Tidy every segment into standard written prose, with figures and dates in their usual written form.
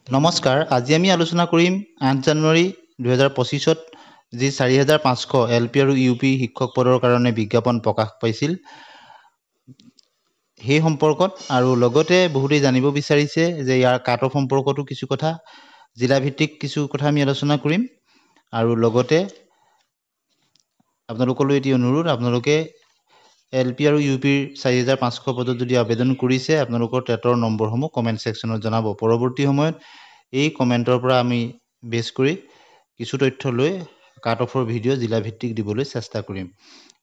নমস্কাৰ, আজি আমি আলোচনা কৰিম 8 জানুৱাৰী 2025 যি 4500 এলপি আৰু ইউপি শিক্ষক পদৰ কাৰণে বিজ্ঞাপন প্ৰকাশ পাইছিল সেই সম্পৰ্কত আৰু লগতে বহুতেই জানিব বিচাৰিছে যে ইয়াৰ কাট অফ সম্পৰ্কতো কিছু কথা জিলা ভিত্তিক কিছু কথা আমি আলোচনা কৰিম আৰু লগতে আপোনালোকলৈ এটি অনুৰোধ আপোনালোকে এলপি আৰু ইউপিৰ 4500 পদত যদি আবেদন কৰিছে আপোনালোকৰ টেটৰ নম্বৰসমূহ কমেন্ট সেকশনত জনাব পৰৱৰ্তী সময়ত এই কমেন্টৰ পৰা আমি বেছ কৰি কিছু তথ্য লৈ কাট অফৰ ভিডিঅ' জিলা ভিত্তিক দিবলৈ চেষ্টা কৰিম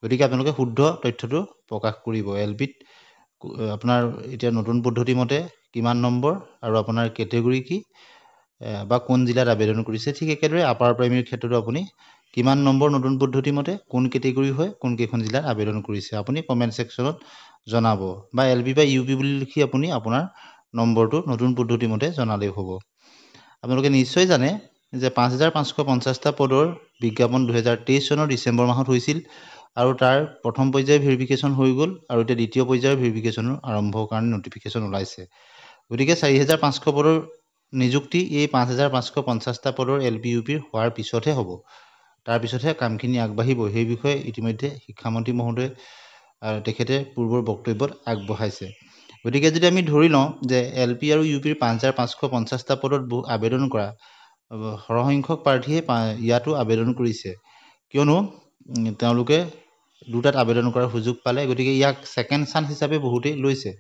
গতিকে আপোনালোকে শুদ্ধ তথ্যটো প্ৰকাশ কৰিব এলপিত আপোনাৰ এতিয়া নতুন পদ্ধতি মতে কিমান নম্বৰ আৰু আপোনাৰ কেটেগৰী কি বা কোন জিলাত আবেদন কৰিছে ঠিক একেদৰে আপাৰ প্ৰাইমেৰীৰ ক্ষেত্ৰতো আপুনি কিমান নম্বৰ নতুন পদ্ধতি মতে কোন কেটেগৰী হয় কোন কেখন জিলাত আবেদন কৰিছে আপুনি কমেন্ট সেকশনত জনাব বা এলপি বা ইউপি বুলি লিখি আপুনি আপোনাৰ নম্বৰটো নতুন পদ্ধতি মতে জনালেই হ'ব আপোনালোকে নিশ্চয় জানে যে 5550টা পদৰ বিজ্ঞাপন 2023 চনৰ ডিসেম্বৰ মাহত হৈছিল আৰু তাৰ প্ৰথম পৰ্যায়ৰ ভেৰিফিকেশন হৈ গ'ল আৰু এতিয়া দ্বিতীয় পৰ্যায়ৰ ভেৰিফিকেশনৰ আৰম্ভৰ কাৰণে নটিফিকেশন ওলাইছে গতিকে 4500 পদৰ নিযুক্তি এই 5550টা পদৰ এলপি ইউপিৰ হোৱাৰ পিছতহে হ'ব তাৰ পিছতহে কামখিনি আগবাঢ়িব সেই বিষয়ে ইতিমধ্যে শিক্ষামন্ত্ৰী মহোদয় তেখেতে পূৰ্বৰ বক্তব্যত আগবঢ়াইছে গতিকে যদি আমি ধৰি লওঁ যে এলপি আৰু ইউপিৰ 5550টা পদত আবেদন কৰা সৰহসংখ্যক প্ৰাৰ্থীয়ে ইয়াতো আবেদন কৰিছে কিয়নো তেওঁলোকে দুটাত আবেদন কৰাৰ সুযোগ পালে গতিকে ইয়াক সেকেন্ড চান্স হিচাপে বহুতেই লৈছে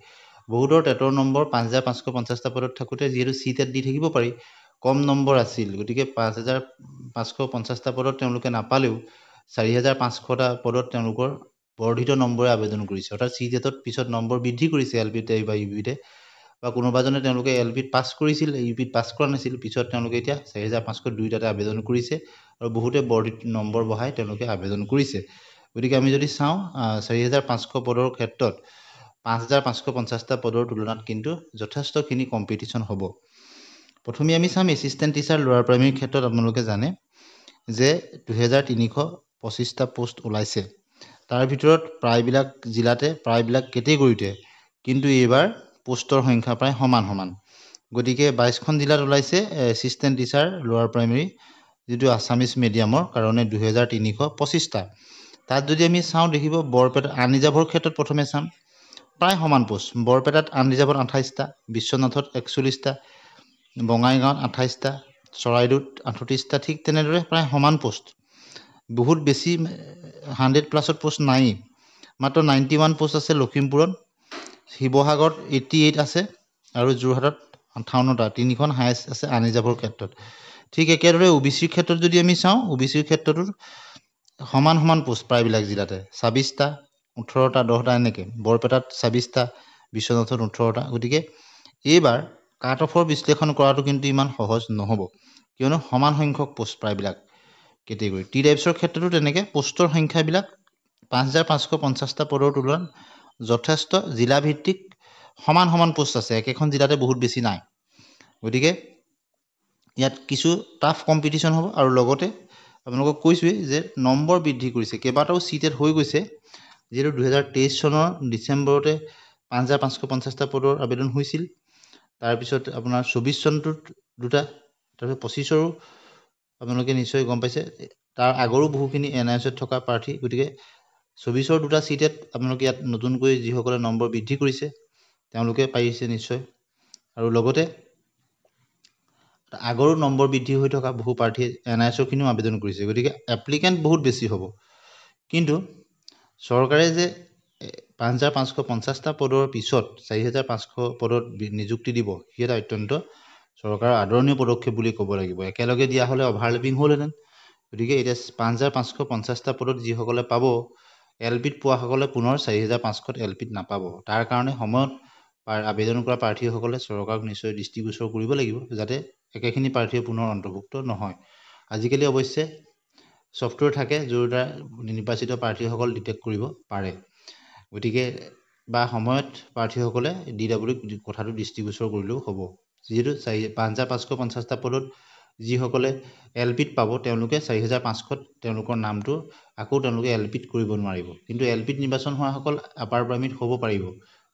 বহুতৰ টেটৰ নম্বৰ 5550টা পদত থাকোতে যেহেতু সিটেট দি থাকিব পাৰি কম নম্বৰ আছিল গতিকে 5550টা পদত তেওঁলোকে নাপালেও 4500টা পদত তেওঁলোকৰ বৰ্ধিত নম্বৰে আবেদন কৰিছে অৰ্থাৎ সিটেটত পিছত নম্বৰ বৃদ্ধি কৰিছে এলপিতে বা ইউপিতে বা কোনোবাজনে তেওঁলোকে এলপিত পাছ কৰিছিল ইউপিত পাছ কৰা নাছিল পিছত তেওঁলোকে এতিয়া 4500 দুইটাতে আবেদন কৰিছে আৰু বহুতে বৰ্ধিত নম্বৰ বঢ়াই তেওঁলোকে আবেদন কৰিছে গতিকে আমি যদি চাওঁ 4500 পদৰ ক্ষেত্ৰত 5550টা পদৰ তুলনাত কিন্তু যথেষ্টখিনি কম্পিটিশন হ'ব প্ৰথমে আমি চাম এসিস্ট্যান্ট টিচাৰ লোৱাৰ প্ৰাইমেৰীৰ ক্ষেত্ৰত আপোনালোকে জানে যে 2325টা পোষ্ট ওলাইছে তাৰ ভিতৰত প্ৰায়বিলাক জিলাতে প্ৰায়বিলাক কেটেগৰীতে কিন্তু এইবাৰ পোষ্টৰ সংখ্যা প্ৰায় সমান গতিকে 22খন জিলাত ওলাইছে এসিস্ট্যান্ট টিচাৰ লোৱাৰ প্ৰাইমেৰী যেটো আসামিজ মিডিয়ামৰ কাৰণে 2325টা তাত যদি আমি চাওঁ দেখিব বৰপেটা আনৰিজাৰ্ভৰ ক্ষেত্ৰত প্ৰথমে চাম প্ৰায় সমান পোষ্ট বৰপেটাত আনৰিজাৰ্ভত 28টা বিশ্বনাথত 41টা বঙাইগাঁৱত 28টা চৰাইদেউত 38টা ঠিক তেনেদৰে প্ৰায় সমান পোষ্ট বহুত বেছি 100+ পোষ্ট নাই মাত্ৰ 91 পোষ্ট আছে লখিমপুৰত শিৱসাগৰত 88 আছে আৰু যোৰহাটত 58টা তিনিখন হাইয়েষ্ট আছে আনৰিজাৰ্ভৰ ক্ষেত্ৰত ঠিক একেদৰে ওবিসিৰ ক্ষেত্ৰত যদি আমি চাওঁ ওবিসিৰ ক্ষেত্ৰতো সমান পোষ্ট প্ৰায়বিলাক জিলাতে 26টা 18টা 10টা এনেকে বৰপেটাত 26টা বিশ্বনাথত 18টা গতিকে এইবাৰ কাট অফৰ বিশ্লেষণ কৰাটো কিন্তু ইমান সহজ নহব কিয়নো সমান সংখ্যক পোষ্ট প্ৰায়বিলাক কেটেগৰী টি টাইপছৰ ক্ষেত্ৰতো তেনেকে পোষ্টৰ সংখ্যাবিলাক 5550টা পদৰ তুলনাত যথেষ্ট জিলা ভিত্তিক সমান পোষ্ট আছে একেখন জিলাতে বহুত বেছি নাই গতিকে ইয়াত কিছু টাফ কম্পিটিশন হ'ব আৰু লগতে আপোনালোকক কৈছোৱে যে নম্বৰ বৃদ্ধি কৰিছে কেইবাটাও সিটেট হৈ গৈছে যেটো 2023 চনৰ ডিসেম্বৰতে 5550টা পদৰ আবেদন হৈছিল তাৰ পিছত আপোনাৰ 24 চনটোত দুটা তাৰ 25ৰো আপোনালোকে নিশ্চয় গম পাইছে তাৰ আগৰো বহুখিনি এনআইএছত থকা প্ৰাৰ্থী গতিকে 24ৰ দুটা সিটেট আপোনালোকে ইয়াত নতুনকৈ যিসকলে নম্বৰ বৃদ্ধি কৰিছে তেওঁলোকে পাইছে নিশ্চয় আৰু লগতে আগৰো নম্বৰ বৃদ্ধি হৈ থকা বহু প্ৰাৰ্থী এনআইএছৰ কিনো আবেদন কৰিছে গতিকে এপ্লিকেন্ট বহুত বেছি হ'ব কিন্তু চৰকাৰে যে 5550টা পদৰ পিছত 4500 পদত নিযুক্তি দিব হিয়া অত্যন্ত চৰকাৰৰ আদৰণীয় পদক্ষেপ বুলি ক'ব লাগিব একেলগে দিয়া হলে অভাৰলেপিং হ'লহেঁতেন গতিকে এটা 5550টা পদত যিসকলে পাব এলপিত পোৱা সকলে পুনৰ 4500ত এলপিত নাপাব তাৰ কাৰণে সময়ত আবেদন কৰা প্ৰাৰ্থীসকলে চৰকাৰক নিশ্চয় দৃষ্টিগোচৰ কৰিব লাগিব যাতে একেখিনি প্ৰাৰ্থীয়ে পুনৰ অন্তৰ্ভুক্ত নহয় আজিকালি অৱশ্যে সফটওয়্যাৰ থাকে যোৰটা নিৰ্বাচিত প্ৰাৰ্থীসকল ডিটেক্ট কৰিব পাৰে গতিকে বা সময়ত প্ৰাৰ্থীসকলে ডিডব্লিউ কথাটো দৃষ্টিগোচৰ কৰিলেও হ'ব যেহেতু 5550টা পদত যিসকলে এলপিত পাব তেওঁলোকে 4500ত তেওঁলোকৰ নামটো আকৌ তেওঁলোকে এলপিত কৰিব নোৱাৰিব কিন্তু এলপিত নিৰ্বাচন হোৱা সকল আপাৰ প্ৰাইমেৰীত হ'ব পাৰিব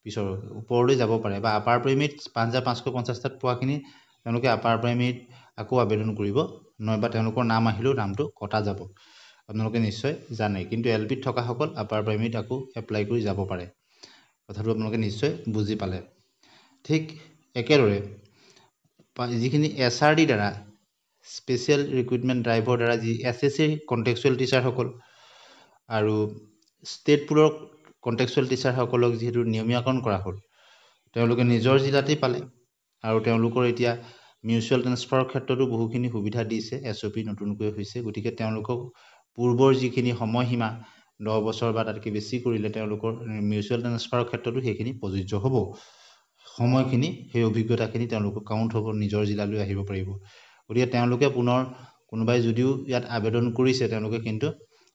পিছৰ ওপৰলৈ যাব পাৰে বা আপাৰ প্ৰাইমেৰীত 5550টাত পোৱাখিনি তেওঁলোকে আপাৰ প্ৰাইমেৰীত আকৌ আবেদন কৰিব নয়বা তেওঁলোকৰ নাম আহিলেও নামটো কটা যাব আপোনালোকে নিশ্চয় জানে কিন্তু এলপিত থকাসকল আপাৰ প্ৰাইমেৰীত আকৌ এপ্লাই কৰি যাব পাৰে কথাটো আপোনালোকে নিশ্চয় বুজি পালে ঠিক একেদৰে যিখিনি SRD দ্বাৰা স্পেচিয়েল ৰিক্ৰুটমেণ্ট ড্ৰাইভৰ দ্বাৰা যি SSC কণ্টেক্সুৱেল টিচাৰসকল আৰু ষ্টেট পুলৰ কণ্টেক্সুৱেল টিচাৰসকলক যিহেতু নিয়মীয়াকৰণ কৰা হ'ল তেওঁলোকে নিজৰ জিলাতেই পালে আৰু তেওঁলোকৰ এতিয়া মিউচুৱেল ট্ৰেন্সফাৰৰ ক্ষেত্ৰতো বহুখিনি সুবিধা দিছে SOP নতুনকৈ হৈছে গতিকে তেওঁলোকক পূৰ্বৰ যিখিনি সময়সীমা 10 বছৰ বা তাতকৈ বেছি কৰিলে তেওঁলোকৰ মিউচুৱেল ট্ৰেন্সফাৰৰ ক্ষেত্ৰতো সেইখিনি প্ৰযোজ্য হ'ব সময়খিনি সেই অভিজ্ঞতাখিনি তেওঁলোকক কাউণ্ট হ'ব নিজৰ জিলালৈ আহিব পাৰিব গতিকে তেওঁলোকে পুনৰ কোনোবাই যদিও ইয়াত আবেদন কৰিছে তেওঁলোকে কিন্তু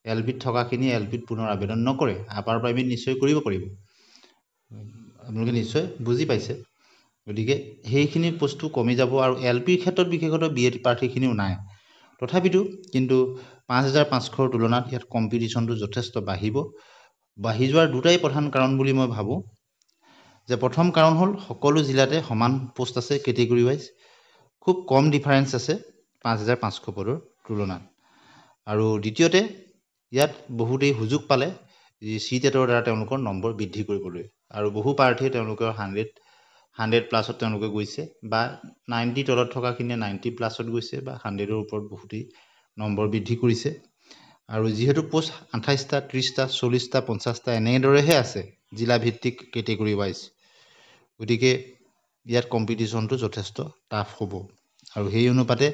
এলপিত থকাখিনি এলপিত পুনৰ আবেদন নকৰে আপাৰ প্ৰাইমেৰীত নিশ্চয় কৰিব পাৰিব আপোনালোকে নিশ্চয় বুজি পাইছে গতিকে সেইখিনি বস্তু কমি যাব আৰু এলপিৰ ক্ষেত্ৰত বিশেষতঃ বিএড প্ৰাৰ্থীখিনিও নাই তথাপিতো কিন্তু 5500ৰ তুলনাত ইয়াত কম্পিটিশ্যনটো যথেষ্ট বাঢ়ি যোৱাৰ দুটাই প্ৰধান কাৰণ বুলি মই ভাবোঁ যে প্ৰথম কাৰণ হ'ল সকলো জিলাতে সমান পোষ্ট আছে কেটেগৰী ৱাইজ খুব কম ডিফাৰেঞ্চ আছে 5500 পদৰ তুলনাত আৰু দ্বিতীয়তে ইয়াত বহুতেই সুযোগ পালে যি CTETৰ দ্বাৰা তেওঁলোকৰ নম্বৰ বৃদ্ধি কৰিবলৈ আৰু বহু প্ৰাৰ্থীয়ে তেওঁলোকৰ 100 প্লাছত তেওঁলোকে গৈছে বা 90 তলত থকাখিনিয়ে 90 প্লাছত গৈছে বা 100ৰ ওপৰত বহুতেই নম্বৰ বৃদ্ধি কৰিছে আৰু যিহেতু পোষ্ট 28টা 30টা 40টা 50টা এনেদৰেহে আছে জিলা ভিত্তিক কেটেগৰী ৱাইজ গতিকে ইয়াত কম্পিটিশ্যনটো যথেষ্ট টাফ হ'ব আৰু সেই অনুপাতে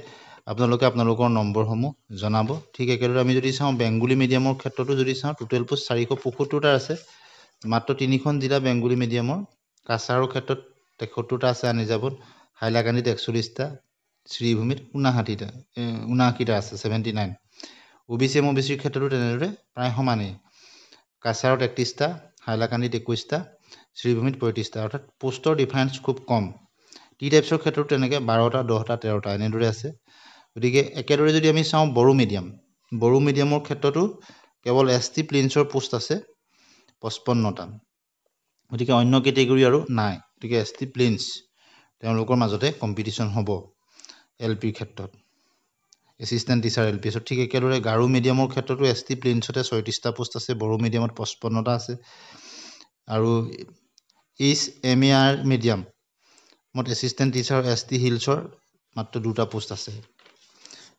আপোনালোকে আপোনালোকৰ নম্বৰসমূহ জনাব ঠিক একেদৰে আমি যদি চাওঁ বেংগলী মিডিয়ামৰ ক্ষেত্ৰতো যদি চাওঁ টোটেল পোষ্ট 475টা আছে মাত্ৰ 3খন জিলা বেংগলী মিডিয়ামৰ কাছাৰৰ ক্ষেত্ৰত 73টা আছে আনিজাবত হাইলাকান্দিত 41টা শ্ৰীভূমিত 59টা আছে 79 OBC MOBCৰ ক্ষেত্ৰতো তেনেদৰে প্ৰায় সমানেই কাছাৰত 31টা হাইলাকান্দিত 21টা শ্ৰীভূমিত 35টা অৰ্থাৎ পোষ্টৰ ডিফাৰেঞ্চ খুব কম টি টাইপছৰ ক্ষেত্ৰত তেনেকৈ 12টা 10টা 13টা এনেদৰে আছে গতিকে একেদৰে যদি আমি চাওঁ বড়ো মিডিয়ামৰ ক্ষেত্ৰতো কেৱল ST প্লেইনছৰ পোষ্ট আছে 55টা গতিকে অন্য কেটেগৰী আৰু নাই গতিকে ST প্লেইনছ তেওঁলোকৰ মাজতে কম্পিটিশ্যন হ'ব LPৰ ক্ষেত্ৰত এছিষ্টেণ্ট টিচাৰ LPছত ঠিক একেদৰে গাৰো মিডিয়ামৰ ক্ষেত্ৰতো ST প্লেইনছতে 36টা পোষ্ট আছে বড়ো মিডিয়ামত 55টা আছে আৰু HMAR মিডিয়ামত এছিষ্টেণ্ট টিচাৰ ST হিলছৰ মাত্ৰ 2টা পোষ্ট আছে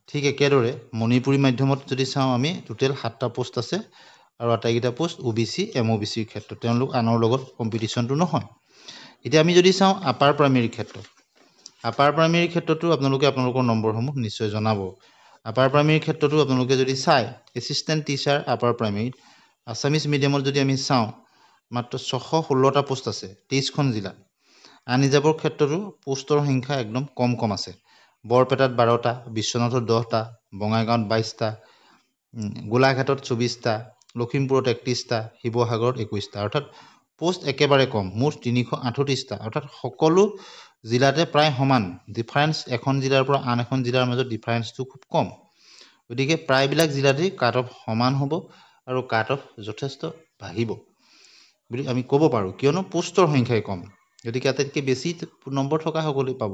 ঠিক একেদৰে মণিপুৰী মাধ্যমত যদি চাওঁ আমি টোটেল 7টা পোষ্ট আছে আৰু আটাইকেইটা পোষ্ট OBC MOBCৰ ক্ষেত্ৰত তেওঁলোক আনৰ লগত কম্পিটিশ্যনটো নহয় এতিয়া আমি যদি চাওঁ আপাৰ প্ৰাইমেৰীৰ ক্ষেত্ৰতো আপোনালোকে আপোনালোকৰ নম্বৰসমূহ নিশ্চয় জনাব আপাৰ প্ৰাইমেৰীৰ ক্ষেত্ৰতো আপোনালোকে যদি চাই এছিষ্টেণ্ট টিচাৰ আপাৰ প্ৰাইমেৰীত আছামিজ মিডিয়ামত যদি আমি চাওঁ মাত্ৰ 616টা পোষ্ট আছে 23খন জিলাত আনিজাবৰ ক্ষেত্ৰতো পোষ্টৰ সংখ্যা একদম কম আছে বৰপেটাত 12টা বিশ্বনাথত 10টা বঙাইগাঁৱত 22টা গোলাঘাটত 24টা লখিমপুৰত 31টা শিৱসাগৰত 21টা অৰ্থাৎ পোষ্ট একেবাৰে কম মুঠ 338টা অৰ্থাৎ সকলো জিলাতে প্ৰায় সমান ডিফাৰেঞ্চ এখন জিলাৰ পৰা আন এখন জিলাৰ মাজত ডিফাৰেঞ্চটো খুব কম গতিকে প্ৰায়বিলাক জিলাতেই কাট অফ সমান হ'ব আৰু কাট অফ যথেষ্ট বাঢ়িব বুলি আমি ক'ব পাৰোঁ কিয়নো পোষ্টৰ সংখ্যাই কম গতিকে আটাইতকৈ বেছি নম্বৰ থকা সকলেই পাব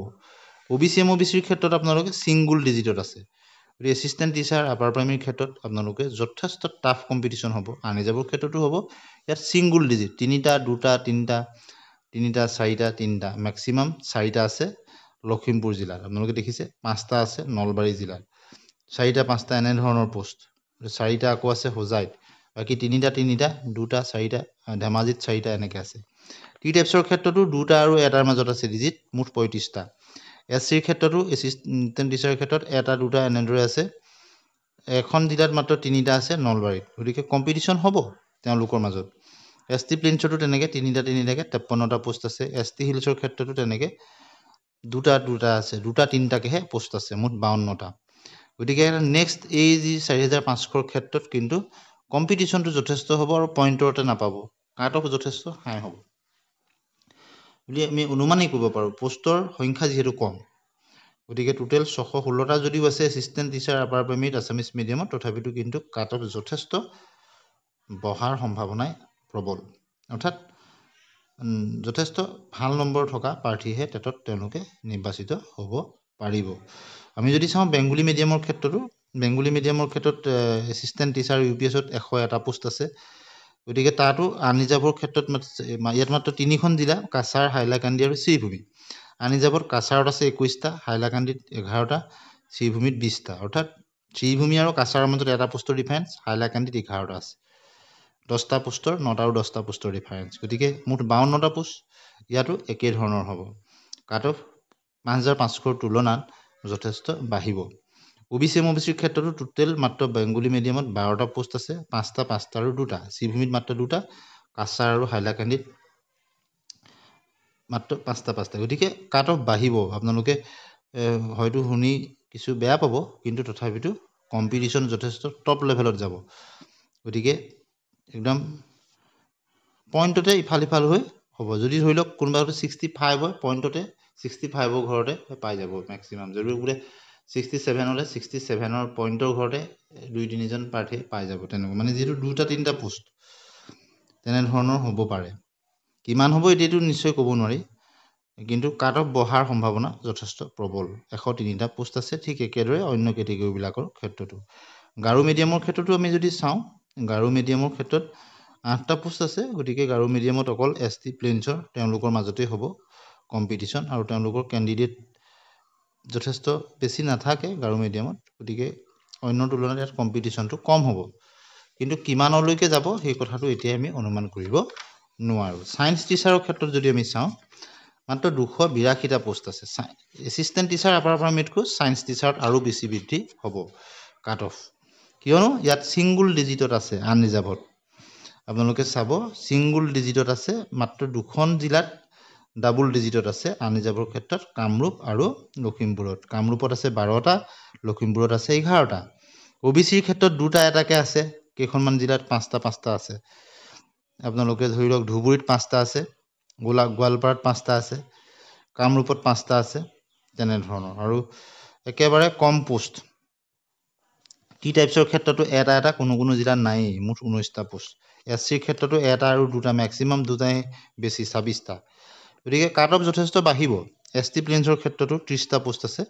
OBC MOBCৰ ক্ষেত্ৰত আপোনালোকে ছিংগুল ডিজিটত আছে গতিকে এছিষ্টেণ্ট টিচাৰ আপাৰ প্ৰাইমেৰীৰ ক্ষেত্ৰত আপোনালোকে যথেষ্ট টাফ কম্পিটিশ্যন হ'ব আনিজাবৰ ক্ষেত্ৰতো হ'ব ইয়াত ছিংগুল ডিজিট 3টা 2টা 3টা 4টা 3টা মেক্সিমাম 4টা আছে লখিমপুৰ জিলাত আপোনালোকে দেখিছে 5টা আছে নলবাৰী জিলাত 4টা 5টা এনেধৰণৰ পোষ্ট 4টা আকৌ আছে হোজাইত বাকী 3টা 2টা 4টা ধেমাজিত 4টা এনেকৈ আছে টি টাইপছৰ ক্ষেত্ৰতো 2টা আৰু 1টাৰ মাজত আছে ডিজিট মুঠ 35টা SCৰ ক্ষেত্ৰতো এছিষ্টেণ্ট টিচাৰৰ ক্ষেত্ৰত 1টা 2টা এনেদৰে আছে এখন জিলাত মাত্ৰ 3টা আছে নলবাৰীত গতিকে কম্পিটিশ্যন হ'ব তেওঁলোকৰ মাজত ST প্লেইনছতো তেনেকৈ 3টা 3টাকৈ 53টা পোষ্ট আছে ST হিলছৰ ক্ষেত্ৰতো তেনেকৈ 2টা আছে 2টা 3টাকৈহে পোষ্ট আছে মুঠ 52টা গতিকে নেক্সট এই যি 4500ৰ ক্ষেত্ৰত কিন্তু কম্পিটিশ্যনটো যথেষ্ট হ'ব আৰু পইণ্টৰতে নাপাব কাট অফ যথেষ্ট হাই হ'ব বুলি আমি অনুমানেই কৰিব পাৰোঁ পোষ্টৰ সংখ্যা যিহেতু কম গতিকে টোটেল 616টা যদিও আছে এছিষ্টেণ্ট টিচাৰ আপাৰ প্ৰাইমেৰীত আছামিজ মিডিয়ামত তথাপিতো কিন্তু কাট অফ যথেষ্ট বহাৰ সম্ভাৱনাই প্ৰবল অৰ্থাৎ যথেষ্ট ভাল নম্বৰ থকা প্ৰাৰ্থীহে টেটত তেওঁলোকে নিৰ্বাচিত হ'ব পাৰিব আমি যদি চাওঁ বেংগলী মিডিয়ামৰ ক্ষেত্ৰতো বেংগলী মিডিয়ামৰ ক্ষেত্ৰত এছিষ্টেণ্ট টিচাৰ UPSত 101টা পোষ্ট আছে গতিকে তাতো আনৰিজাৰ্ভৰ ক্ষেত্ৰত ইয়াত মাত্ৰ 3খন জিলা কাছাৰ হাইলাকান্দি আৰু শ্ৰীভূমি আনৰিজাৰ্ভত কাছাৰত আছে 21টা হাইলাকান্দিত 11টা শ্ৰীভূমিত 20টা অৰ্থাৎ শ্ৰীভূমি আৰু কাছাৰৰ মাজত এটা পোষ্টৰ ডিফাৰেঞ্চ হাইলাকান্দিত 11টা আছে 10টা পোষ্টৰ 9টা আৰু 10টা পোষ্টৰ ডিফাৰেঞ্চ গতিকে মুঠ 52টা পোষ্ট ইয়াতো একে ধৰণৰ হ'ব কাট অফ 5500ৰ তুলনাত যথেষ্ট বাঢ়িব OBC MOBCৰ ক্ষেত্ৰতো টোটেল মাত্ৰ বেংগলী মিডিয়ামত 12টা পোষ্ট আছে 5টা আৰু 2টা শ্ৰীভূমিত মাত্ৰ 2টা কাছাৰ আৰু হাইলাকান্দিত মাত্ৰ 5টা গতিকে কাট অফ বাঢ়িব আপোনালোকে হয়তো শুনি কিছু বেয়া পাব কিন্তু তথাপিতো কম্পিটিশ্যন যথেষ্ট টপ লেভেলত যাব গতিকে একদম পইণ্টতে ইফাল হৈ হ'ব যদি ধৰি লওক কোনোবা 65 হয় পইণ্টতে 65ৰ ঘৰতে পাই যাব মেক্সিমাম যদি বোলে 67 হলে 67ৰ পইণ্টৰ ঘৰতে 2-3জন প্ৰাৰ্থী পাই যাব তেনেকুৱা মানে যেটো 2-3টা পোষ্ট তেনেধৰণৰ হ'ব পাৰে কিমান হ'ব এতিয়াটো নিশ্চয় ক'ব নোৱাৰি কিন্তু কাট অফ বহাৰ সম্ভাৱনা যথেষ্ট প্ৰবল 103টা পোষ্ট আছে ঠিক একেদৰে অন্য কেটেগৰীবিলাকৰ ক্ষেত্ৰতো গাৰো মিডিয়ামৰ ক্ষেত্ৰতো আমি যদি চাওঁ গাৰো মিডিয়ামৰ ক্ষেত্ৰত 8টা পোষ্ট আছে গতিকে গাৰো মিডিয়ামত অকল ST প্লেনছৰ তেওঁলোকৰ মাজতে হ'ব কম্পিটিশ্যন আৰু তেওঁলোকৰ ক্যান্ডিডেট যথেষ্ট বেছি নাথাকে গাৰো মিডিয়ামত গতিকে অন্য তুলনাত ইয়াত কম্পিটিশ্যনটো কম হ'ব কিন্তু কিমানলৈকে যাব সেই কথাটো এতিয়া আমি অনুমান কৰিব নোৱাৰো সায়েন্স টিচাৰৰ ক্ষেত্ৰত যদি আমি চাওঁ মাত্ৰ 282টা পোষ্ট আছে এছিষ্টেণ্ট টিচাৰ আপাৰ প্ৰাইমেৰীতকৈ সায়েন্স টিচাৰত আৰু বেছি বৃদ্ধি হ'ব কাট অফ কিয়নো ইয়াত সিঙ্গল ডিজিটত আছে আনৰিজাৰ্ভত আপোনালোকে চাব সিঙ্গল ডিজিটত আছে মাত্ৰ দুখন জিলাত ডাবল ডিজিটত আছে আনৰিজাৰ্ভৰ ক্ষেত্ৰত কামৰূপ আৰু লখিমপুৰত কামৰূপত আছে 12টা লখিমপুৰত আছে 11টা OBCৰ ক্ষেত্ৰত দুটা এটাকে আছে কেইখনমান জিলাত 5টা আছে আপোনালোকে ধৰি লওক ধুবুৰীত 5টা আছে গোৱালপাৰাত 5টা আছে কামৰূপত 5টা আছে তেনে ধৰণৰ আৰু একেবাৰে কম পোষ্ট টি টাইপছৰ ক্ষেত্ৰতো এটা কোনো জিলাত নাই মুঠ 19টা পোষ্ট SCৰ ক্ষেত্ৰতো এটা আৰু দুটা ম্যাক্সিমাম দুটাই বেছি 26টা গতিকে কাট অফ যথেষ্ট বাঢ়িব ST প্লেনছৰ ক্ষেত্ৰতো 30টা পোষ্ট আছে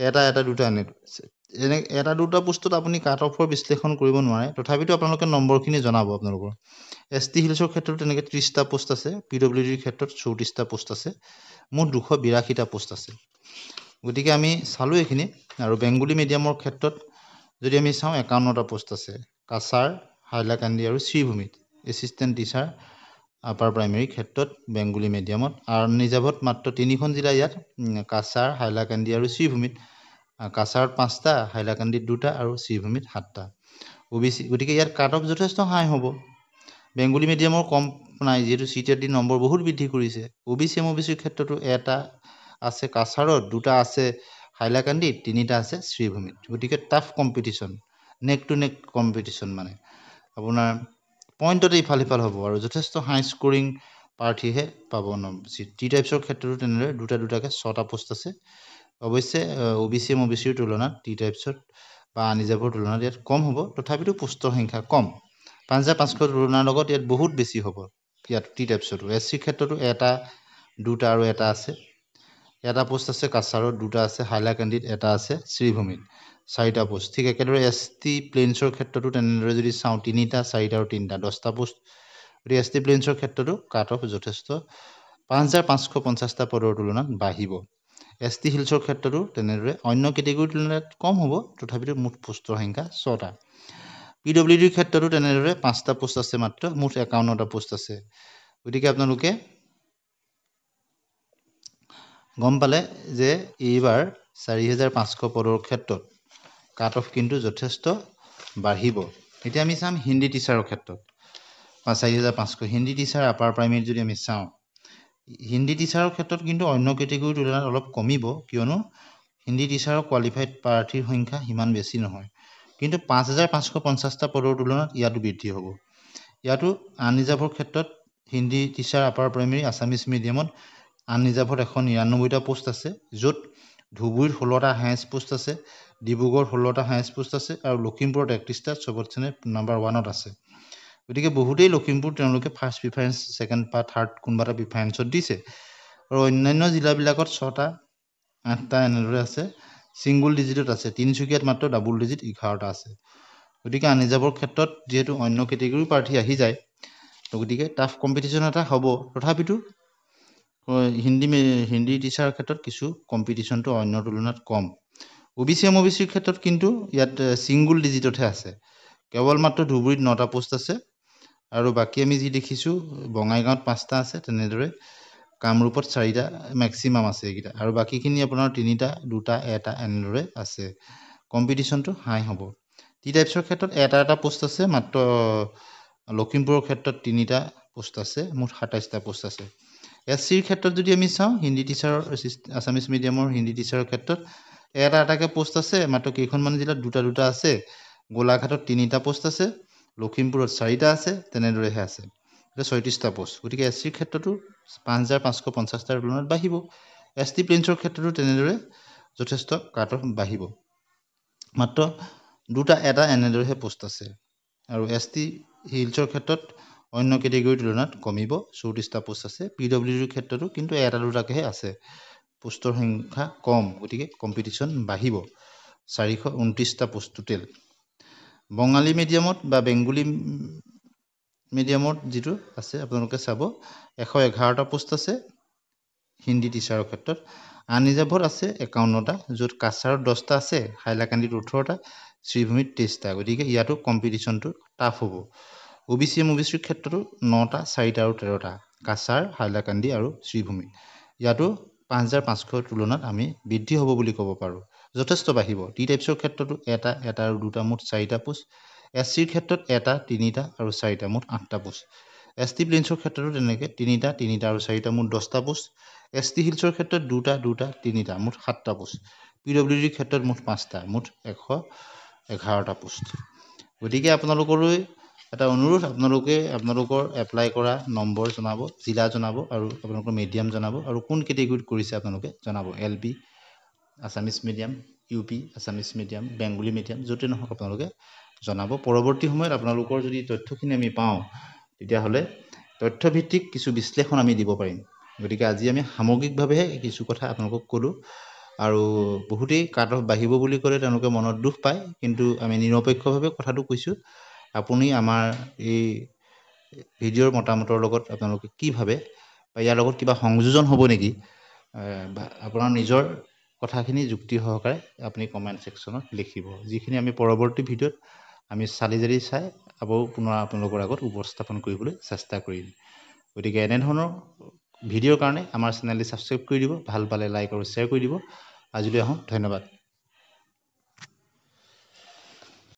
এটা দুটা এনে এটা দুটা পোষ্টত আপুনি কাট অফৰ বিশ্লেষণ কৰিব নোৱাৰে তথাপিতো আপোনালোকে নম্বৰখিনি জনাব আপোনালোকৰ ST হিলছৰ ক্ষেত্ৰত তেনেকৈ 30টা পোষ্ট আছে PWDৰ ক্ষেত্ৰত 34টা পোষ্ট আছে মুঠ 282টা পোষ্ট আছে গতিকে আমি চালো এখিনি আৰু বেংগলী মিডিয়ামৰ ক্ষেত্ৰত যদি আমি চাওঁ 51টা পোষ্ট আছে কাছাৰ হাইলাকান্দি আৰু শ্ৰীভূমিত এছিষ্টেণ্ট টিচাৰ আপাৰ প্ৰাইমেৰী ক্ষেত্ৰত বেংগলী মিডিয়ামত আৰু নিজাবত মাত্ৰ 3খন জিলা ইয়াত কাছাৰ হাইলাকান্দি আৰু শ্ৰীভূমিত কাছাৰত 5টা হাইলাকান্দিত 2টা আৰু শ্ৰীভূমিত 7টা OBC গতিকে ইয়াত কাট অফ যথেষ্ট হাই হ'ব বেংগলী মিডিয়ামৰ কম নাই যেটো সিটিআৰডি নম্বৰ বহুত বৃদ্ধি কৰিছে OBC MOBCৰ ক্ষেত্ৰতো এটা আছে কাছাৰত 2টা আছে হাইলাকান্দিত 3টা আছে শ্ৰীভূমিত গতিকে টাফ কম্পিটিশ্যন নেক টু নেক কম্পিটিশ্যন মানে আপোনাৰ পইণ্টতে ইফাল হ'ব আৰু যথেষ্ট হাই স্কোৰিং প্ৰাৰ্থীহে পাব টি টাইপছৰ ক্ষেত্ৰতো তেনেদৰে দুটাকে 6টা পোষ্ট আছে অৱশ্যে OBC MOBCৰ তুলনাত টি টাইপছত বা আনৰিজাৰ্ভৰ তুলনাত ইয়াত কম হ'ব তথাপিতো পোষ্টৰ সংখ্যা কম 5500 তুলনাৰ লগত ইয়াত বহুত বেছি হ'ব ইয়াত টি টাইপছতো SCৰ ক্ষেত্ৰতো এটা দুটা আৰু এটা আছে এটা পোষ্ট আছে কাছাৰত 2টা আছে হাইলাকান্দিত এটা আছে শ্ৰীভূমিত 4টা পোষ্ট ঠিক একেদৰে ST প্লেনছৰ ক্ষেত্ৰতো তেনেদৰে যদি চাওঁ 3টা 4টা আৰু 3টা 10টা পোষ্ট গতিকে ST প্লেনছৰ ক্ষেত্ৰতো কাট অফ যথেষ্ট 5550টা পদৰ তুলনাত বাঢ়িব ST হিলছৰ ক্ষেত্ৰতো তেনেদৰে অন্য কেটেগৰীৰ তুলনাত কম হ'ব তথাপিতো মুঠ পোষ্টৰ সংখ্যা 6টা PWDৰ ক্ষেত্ৰতো তেনেদৰে 5টা পোষ্ট আছে মাত্ৰ মুঠ 51টা পোষ্ট আছে গতিকে আপোনালোকে গম পালে যে এইবাৰ 4500 পদৰ ক্ষেত্ৰত কাট অফ কিন্তু যথেষ্ট বাঢ়িব এতিয়া আমি চাম হিন্দী টিচাৰৰ ক্ষেত্ৰত 4500 হিন্দী টিচাৰ আপাৰ প্ৰাইমেৰীত যদি আমি চাওঁ হিন্দী টিচাৰৰ ক্ষেত্ৰত কিন্তু অন্য কেটেগৰীৰ তুলনাত অলপ কমিব কিয়নো হিন্দী টিচাৰৰ কোৱালিফাইড প্ৰাৰ্থীৰ সংখ্যা ইমান বেছি নহয় কিন্তু 5550টা পদৰ তুলনাত ইয়াতো বৃদ্ধি হ'ব ইয়াতো আনৰিজাৰ্ভৰ ক্ষেত্ৰত Hindi teacher upper primary Assamese মিডিয়ামত আনৰিজাৰ্ভত 199টা পোষ্ট আছে য'ত ধুবুৰীত 16টা হাইয়েষ্ট পোষ্ট আছে ডিব্ৰুগড়ত 16টা হাইয়েষ্ট পোষ্ট আছে আৰু লখিমপুৰত 31টা চবতছে নাম্বাৰ 1ত আছে গতিকে বহুতেই লখিমপুৰ তেওঁলোকে ফাৰ্ষ্ট প্ৰিফাৰেঞ্চ ছেকেণ্ড বা থাৰ্ড কোনোবা এটা প্ৰিফাৰেঞ্চত দিছে আৰু অন্যান্য জিলাবিলাকত 6টা 8টা এনেদৰে আছে ছিংগুল ডিজিটত আছে তিনিচুকীয়াত মাত্ৰ ডাবল ডিজিট 11টা আছে গতিকে আনি যাবৰ ক্ষেত্ৰত যেহেতু অন্য কেটেগৰী প্ৰাৰ্থী আহি যায় গতিকে টাফ কম্পিটিশ্যন এটা হ'ব তথাপিতো হিন্দী টিচাৰৰ ক্ষেত্ৰত কিছু কম্পিটিশ্যনটো অন্য তুলনাত কম OBC MOBCৰ ক্ষেত্ৰত কিন্তু ইয়াত ছিংগুল ডিজিটতহে আছে কেৱল মাত্ৰ ধুবুৰীত 9টা পোষ্ট আছে আৰু বাকী আমি যি দেখিছোঁ বঙাইগাঁৱত 5টা আছে তেনেদৰে কামৰূপত 4টা মেক্সিমাম আছে এইকেইটা আৰু বাকীখিনি আপোনাৰ 3টা 2টা 1টা এনেদৰে আছে কম্পিটিশ্যনটো হাই হ'ব টি টাইপছৰ ক্ষেত্ৰত এটা পোষ্ট আছে মাত্ৰ লখিমপুৰৰ ক্ষেত্ৰত 3টা পোষ্ট আছে মুঠ 27টা পোষ্ট আছে SCৰ ক্ষেত্ৰত যদি আমি চাওঁ হিন্দী টিচাৰৰ আছামিজ মিডিয়ামৰ হিন্দী টিচাৰৰ ক্ষেত্ৰত এটাকে পোষ্ট আছে মাত্ৰ কেইখনমান জিলাত 2টা আছে গোলাঘাটত 3টা পোষ্ট আছে লখিমপুৰত 4টা আছে তেনেদৰেহে আছে এটা 36টা পোষ্ট গতিকে SCৰ ক্ষেত্ৰতো 5550টাৰ তুলনাত বাঢ়িব ST প্লেইনছৰ ক্ষেত্ৰতো তেনেদৰে যথেষ্ট কাট অফ বাঢ়িব মাত্ৰ 2টা এটা এনেদৰেহে পোষ্ট আছে আৰু ST হিলছৰ ক্ষেত্ৰত অন্য কেটেগৰীৰ তুলনাত কমিব 34টা পোষ্ট আছে PWDৰ ক্ষেত্ৰতো কিন্তু 1-2টাকেহে আছে পোষ্টৰ সংখ্যা কম গতিকে কম্পিটিশ্যন বাঢ়িব 429টা পোষ্ট টোটেল বঙালী মিডিয়ামত বা বেংগলী মিডিয়ামত যিটো আছে আপোনালোকে চাব 111টা পোষ্ট আছে হিন্দী টিচাৰৰ ক্ষেত্ৰত আনিজাভত আছে 51টা য'ত কাছাৰত 10টা আছে হাইলাকান্দিত 18টা শ্ৰীভূমিত 23টা গতিকে ইয়াতো কম্পিটিশ্যনটো টাফ হ'ব OBC MOBCৰ ক্ষেত্ৰতো 9টা 4টা আৰু 13টা কাছাৰ হাইলাকান্দি আৰু শ্ৰীভূমি ইয়াতো 5500ৰ তুলনাত আমি বৃদ্ধি হ'ব বুলি ক'ব পাৰোঁ যথেষ্ট বাঢ়িব টি টাইপছৰ ক্ষেত্ৰতো এটা আৰু 2টা মুঠ 4টা পোষ্ট SCৰ ক্ষেত্ৰত 1টা 3টা আৰু 4টা মুঠ 8টা পোষ্ট ST প্লেইনছৰ ক্ষেত্ৰতো তেনেকৈ 3টা আৰু 4টা মুঠ 10টা পোষ্ট ST হিলছৰ ক্ষেত্ৰত 2টা 3টা মুঠ 7টা পোষ্ট PWDৰ ক্ষেত্ৰত মুঠ 5টা মুঠ 111টা পোষ্ট গতিকে আপোনালোকলৈ এটা অনুৰোধ আপোনালোকে আপোনালোকৰ এপ্লাই কৰা নম্বৰ জনাব জিলা জনাব আৰু আপোনালোকৰ মিডিয়াম জনাব আৰু কোন কেটেগৰীত কৰিছে আপোনালোকে জনাব LP Assamese medium UP Assamese medium Bengali medium য'তে নহওক আপোনালোকে জনাব পৰৱৰ্তী সময়ত আপোনালোকৰ যদি তথ্যখিনি আমি পাওঁ তেতিয়াহ'লে তথ্যভিত্তিক কিছু বিশ্লেষণ আমি দিব পাৰিম গতিকে আজি আমি সামগ্ৰিকভাৱেহে কিছু কথা আপোনালোকক ক'লোঁ আৰু বহুতেই কাট অফ বাঢ়িব বুলি ক'লে তেওঁলোকে মনত দুখ পায় কিন্তু আমি নিৰপেক্ষভাৱে কথাটো কৈছোঁ আপুনি আমাৰ এই ভিডিঅ'ৰ মতামতৰ লগত আপোনালোকে কি ভাবে বা ইয়াৰ লগত কিবা সংযোজন হ'ব নেকি বা আপোনাৰ নিজৰ কথাখিনি যুক্তি সহকাৰে আপুনি কমেণ্ট ছেকশ্যনত লিখিব যিখিনি আমি পৰৱৰ্তী ভিডিঅ'ত আমি চালি জাৰি চাই আকৌ পুনৰ আপোনালোকৰ আগত উপস্থাপন কৰিবলৈ চেষ্টা কৰিম গতিকে এনেধৰণৰ ভিডিঅ'ৰ কাৰণে আমাৰ চেনেলটি ছাবস্ক্ৰাইব কৰি দিব ভাল পালে লাইক আৰু শ্বেয়াৰ কৰি দিব আজিলৈ আহোঁ ধন্যবাদ